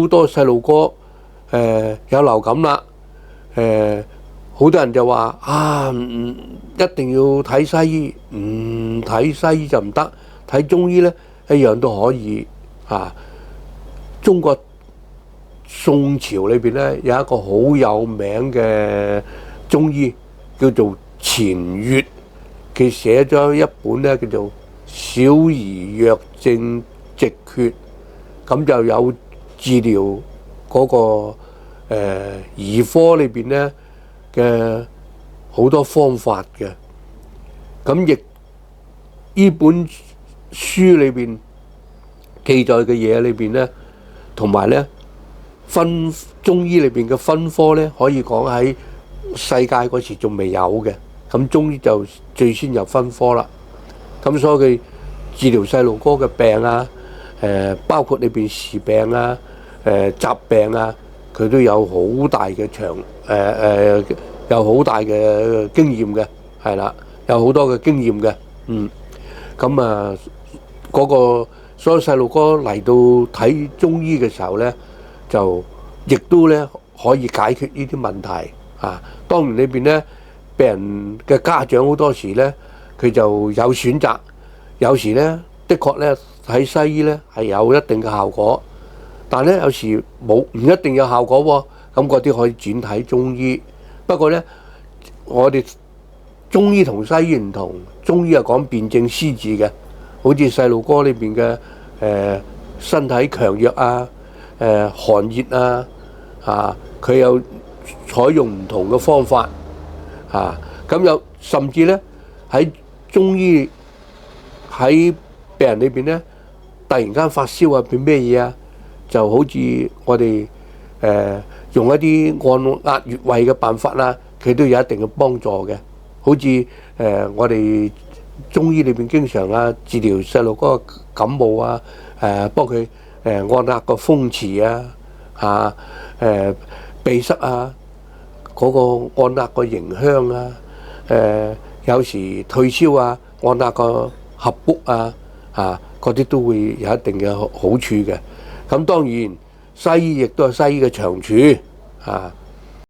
多細路哥有流感啦，好多人就話啊，一定要睇西醫，唔睇西醫就唔得，睇中醫呢一樣都可以啊。中國宋朝裏邊呢有一個好有名嘅中醫叫做錢乙，佢寫咗一本呢叫做《小兒藥證直訣》，咁就有治療嗰個兒科裏邊呢嘅好多方法嘅。咁亦呢本書裏邊記載嘅嘢裏邊呢，同埋呢中醫裏邊嘅分科呢，可以講喺世界嗰時仲未有嘅。咁中醫就最先有分科啦。咁所以佢治療細路哥嘅病啊，包括裏邊時病啊、疾病啊，佢都有好大嘅有好大嘅經驗嘅，係啦，有好多嘅經驗嘅。咁啊，嗰個所有細路哥嚟到睇中醫嘅時候呢，就亦都呢可以解決呢啲問題啊。當然裏邊呢，病人嘅家長好多時呢，佢就有選擇，有時呢，的確呢睇西醫呢係有一定嘅效果，但呢有時唔一定有效果喎。咁嗰啲可以轉睇中醫。不過呢，我哋中醫同西醫唔同，中醫係講辨證施治嘅，好似細路哥裏邊嘅身體強弱啊、寒熱啊，佢有採用唔同嘅方法咁有甚至呢，喺中醫喺病人裏邊呢，突然間發燒啊，變咩嘢啊？就好似我哋用一啲按壓穴位嘅辦法啦，佢都有一定嘅幫助嘅。好似我哋中醫裏邊經常治療細路嗰個感冒啊，幫佢按壓個風池啊，鼻塞啊，嗰個按壓個迎香啊，有時退燒啊，按壓個合谷啊，嗰啲都會有一定嘅好處嘅。咁當然西醫亦都有西醫嘅長處